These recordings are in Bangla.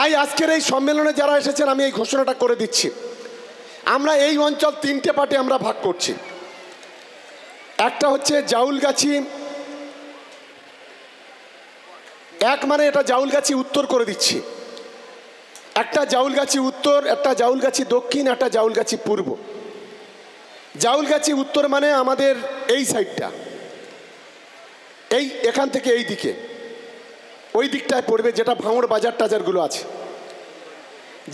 তাই আজকের এই সম্মেলনে যারা এসেছেন আমি এই ঘোষণাটা করে দিচ্ছি, আমরা এই অঞ্চল তিনটে পার্টে আমরা ভাগ করছি। একটা হচ্ছে জাউলগাছি এক, মানে এটা জাউলগাছি উত্তর করে দিচ্ছি। একটা জাউলগাছি উত্তর, একটা জাউলগাছি দক্ষিণ, একটা জাউলগাছি পূর্ব। জাউলগাছি উত্তর মানে আমাদের এই সাইডটা, এই এখান থেকে এই দিকে ওই দিকটায় পড়বে, যেটা ভাঙড় বাজার টাজারগুলো আছে।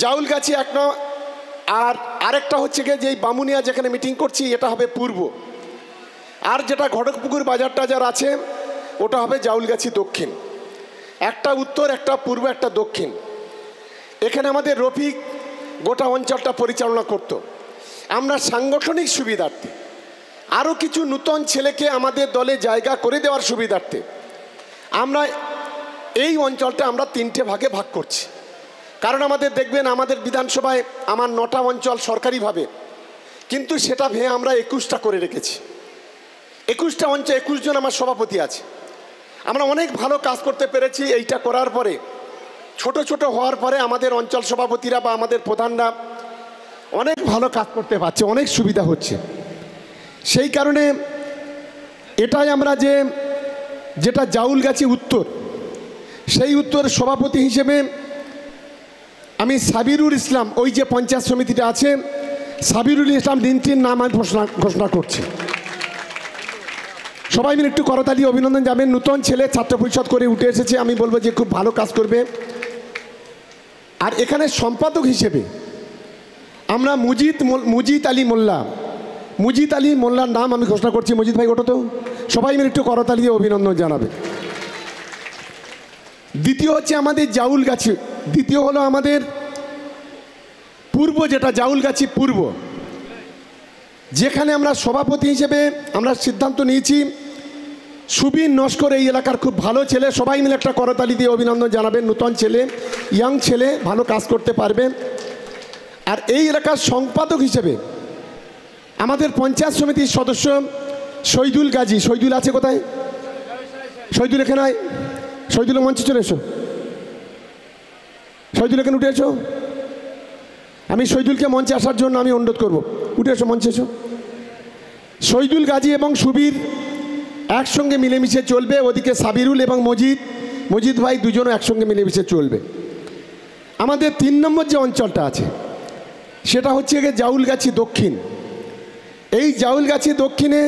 জাউলগাছি এক ন, আর আরেকটা হচ্ছে গিয়ে যে বামুনিয়া যেখানে মিটিং করছি এটা হবে পূর্ব, আর যেটা ঘটকপুকুর বাজার টাজার আছে ওটা হবে জাউলগাছি দক্ষিণ। একটা উত্তর, একটা পূর্ব, একটা দক্ষিণ। এখানে আমাদের রফিক গোটা অঞ্চলটা পরিচালনা করত। আমরা সাংগঠনিক সুবিধার্থে আরও কিছু নূতন ছেলেকে আমাদের দলে জায়গা করে দেওয়ার সুবিধার্থে আমরা এই অঞ্চলটা আমরা তিনটে ভাগে ভাগ করছি। কারণ আমাদের দেখবেন আমাদের বিধানসভায় আমার 9টা অঞ্চল সরকারিভাবে, কিন্তু সেটা ভেঙে আমরা 21টা করে রেখেছি। 21টা অঞ্চল, 21 জন আমার সভাপতি আছে। আমরা অনেক ভালো কাজ করতে পেরেছি। এইটা করার পরে ছোট ছোট হওয়ার পরে আমাদের অঞ্চল সভাপতিরা বা আমাদের প্রধানরা অনেক ভালো কাজ করতে পারছে, অনেক সুবিধা হচ্ছে। সেই কারণে এটাই আমরা যেটা জাউলগাছি উত্তর, সেই উত্তর সভাপতি হিসেবে আমি সাবিরুল ইসলাম, ওই যে পঞ্চায়েত সমিতিটা আছে, সাবিরুল ইসলাম দিনটির নাম আমি ঘোষণা করছি। সবাই মিলে একটু করতালি অভিনন্দন যাবেন। নূতন ছেলে, ছাত্র পরিষদ করে উঠে এসেছে, আমি বলবো যে খুব ভালো কাজ করবে। আর এখানে সম্পাদক হিসেবে আমরা মুজিদ আলী মোল্লার নাম আমি ঘোষণা করছি। মজিদ ভাই ওটা তো সবাই মিলে একটু করতালি দিয়ে অভিনন্দন জানাবে। দ্বিতীয় হচ্ছে আমাদের জাউলগাছি, দ্বিতীয় হলো আমাদের পূর্ব, যেটা জাউলগাছি পূর্ব, যেখানে আমরা সভাপতি হিসেবে আমরা সিদ্ধান্ত নিয়েছি সুবীর নস্কর, এই এলাকার খুব ভালো ছেলে, সবাই মিলে একটা করতালি দিয়ে অভিনন্দন জানাবেন। নূতন ছেলে, ইয়াং ছেলে, ভালো কাজ করতে পারবে। আর এই এলাকার সম্পাদক হিসেবে আমাদের পঞ্চায়েত সমিতির সদস্য শহীদুল গাজী, শহীদুল আছে কোথায়? শহীদুল এখানে আয়, শহীদুল মঞ্চে চলে এসো, শহীদুল এখানে উঠে এসো। আমি শহীদুলকে মঞ্চে আসার জন্য আমি অনুরোধ করব, উঠে এসো, মঞ্চে এসো। শহীদুল গাজী এবং সুবীর একসঙ্গে মিলেমিশে চলবে। ওদিকে সাবিরুল এবং মজিদ ভাই দুজনও একসঙ্গে মিলেমিশে চলবে। আমাদের 3 নম্বর যে অঞ্চলটা আছে সেটা হচ্ছে জাউলগাছি দক্ষিণ। এই জাউলগাছি দক্ষিণে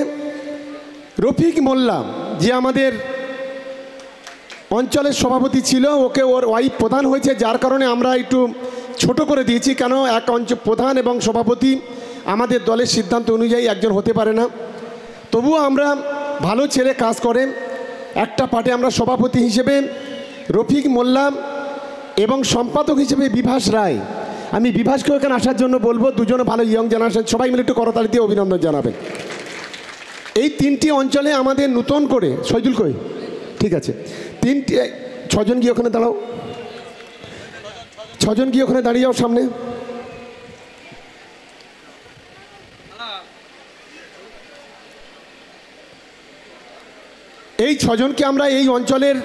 রফিক মোল্লা, যে আমাদের অঞ্চলের সভাপতি ছিল, ওকে ওর ওয়াইফ প্রধান হয়েছে, যার কারণে আমরা একটু ছোট করে দিয়েছি। কেন, এক অঞ্চল প্রধান এবং সভাপতি আমাদের দলের সিদ্ধান্ত অনুযায়ী একজন হতে পারে না। তবুও আমরা ভালো ছেলে কাজ করে একটা পার্টে আমরা সভাপতি হিসেবে রফিক মোল্লা এবং সম্পাদক হিসেবে বিভাস রায়। আমি বিভাসকে এখানে আসার জন্য বলবো, দুজনে ভালো ইয়ং জেনারেশন, সবাই মিলে একটু করতালি দিয়ে অভিনন্দন জানাবেন। এই 3টি অঞ্চলে আমাদের নূতন করে, শহীদুল কই, ঠিক আছে, 6জন গিয়ে ওখানে দাঁড়াও, 6জন গিয়ে ওখানে দাঁড়িয়ে যাও সামনে। এই 6জনকে আমরা এই অঞ্চলের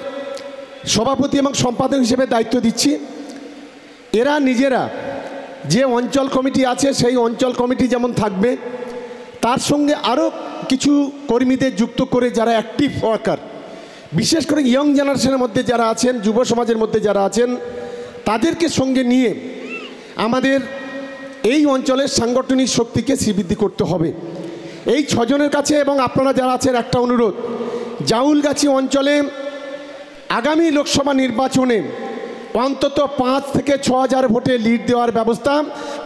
সভাপতি এবং সম্পাদক হিসেবে দায়িত্ব দিচ্ছি। এরা নিজেরা যে অঞ্চল কমিটি আছে সেই অঞ্চল কমিটি যেমন থাকবে, তার সঙ্গে আরও কিছু কর্মীদের যুক্ত করে যারা অ্যাক্টিভ ওয়ার্কার, বিশেষ করে ইয়ং জেনারেশনের মধ্যে যারা আছেন, যুব সমাজের মধ্যে যারা আছেন, তাদেরকে সঙ্গে নিয়ে আমাদের এই অঞ্চলের সাংগঠনিক শক্তিকে শ্রীবৃদ্ধি করতে হবে। এই 6জনের কাছে এবং আপনারা যারা আছেন একটা অনুরোধ, জাউলগাছি অঞ্চলে আগামী লোকসভা নির্বাচনে অন্তত 5 থেকে 6 হাজার ভোটে লিড দেওয়ার ব্যবস্থা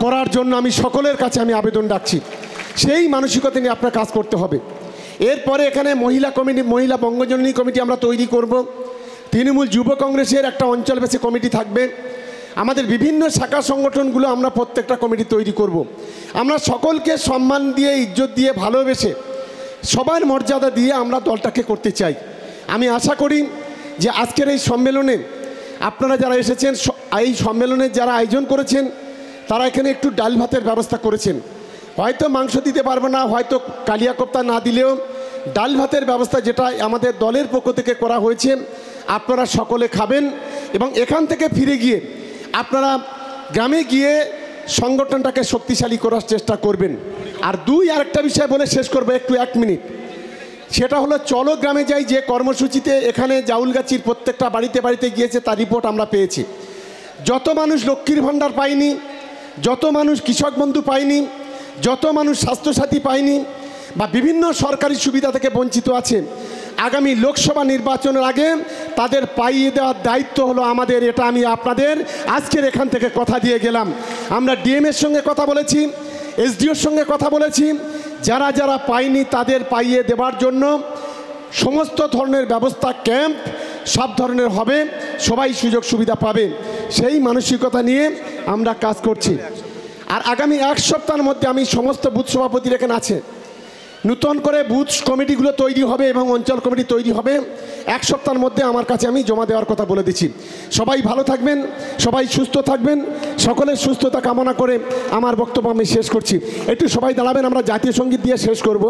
করার জন্য আমি সকলের কাছে আমি আবেদন রাখছি। সেই মানসিকতা নিয়ে আপনার কাজ করতে হবে। এরপরে এখানে মহিলা কমিটি, মহিলা বঙ্গজননী কমিটি আমরা তৈরি করব। তৃণমূল যুব কংগ্রেসের একটা অঞ্চলবাসী কমিটি থাকবে। আমাদের বিভিন্ন শাখা সংগঠনগুলো আমরা প্রত্যেকটা কমিটি তৈরি করব। আমরা সকলকে সম্মান দিয়ে, ইজ্জত দিয়ে, ভালোবেসে, সবার মর্যাদা দিয়ে আমরা দলটাকে করতে চাই। আমি আশা করি যে আজকের এই সম্মেলনে আপনারা যারা এসেছেন, এই সম্মেলনের যারা আয়োজন করেছেন, তারা এখানে একটু ডাল ভাতের ব্যবস্থা করেছেন। হয়তো মাংস দিতে পারবে না, হয়তো কালিয়া কোপ্তা না দিলেও ডাল ভাতের ব্যবস্থা যেটা আমাদের দলের পক্ষ থেকে করা হয়েছে, আপনারা সকলে খাবেন এবং এখান থেকে ফিরে গিয়ে আপনারা গ্রামে গিয়ে সংগঠনটাকে শক্তিশালী করার চেষ্টা করবেন। আর আরেকটা বিষয় বলে শেষ করবো, একটু 1 মিনিট। সেটা হলো চলো গ্রামে যাই, যে কর্মসূচিতে এখানে জাউলগাছির প্রত্যেকটা বাড়িতে বাড়িতে গিয়েছে তার রিপোর্ট আমরা পেয়েছি। যত মানুষ লক্ষ্মীর ভাণ্ডার পায়নি, যত মানুষ কৃষক বন্ধু পায়নি, যত মানুষ স্বাস্থ্যসাথী পায়নি বা বিভিন্ন সরকারি সুবিধা থেকে বঞ্চিত আছে, আগামী লোকসভা নির্বাচনের আগে তাদের পাইয়ে দেওয়ার দায়িত্ব হলো আমাদের। এটা আমি আপনাদের আজকের এখান থেকে কথা দিয়ে গেলাম। আমরা ডিএমের সঙ্গে কথা বলেছি, এসডিওর সঙ্গে কথা বলেছি, যারা যারা পায়নি তাদের পাইয়ে দেওয়ার জন্য সমস্ত ধরনের ব্যবস্থা, ক্যাম্প সব ধরনের হবে, সবাই সুযোগ সুবিধা পাবে, সেই মানসিকতা নিয়ে আমরা কাজ করছি। আর আগামী 1 সপ্তাহের মধ্যে আমি সমস্ত বুথ সভাপতির এখানে আছে, নূতন করে বুথ কমিটিগুলো তৈরি হবে এবং অঞ্চল কমিটি তৈরি হবে। 1 সপ্তাহের মধ্যে আমার কাছে আমি জমা দেওয়ার কথা বলে দিচ্ছি। সবাই ভালো থাকবেন, সবাই সুস্থ থাকবেন, সকলের সুস্থতা কামনা করে আমার বক্তব্য আমি শেষ করছি। একটু সবাই দাঁড়াবেন, আমরা জাতীয় সঙ্গীত দিয়ে শেষ করব।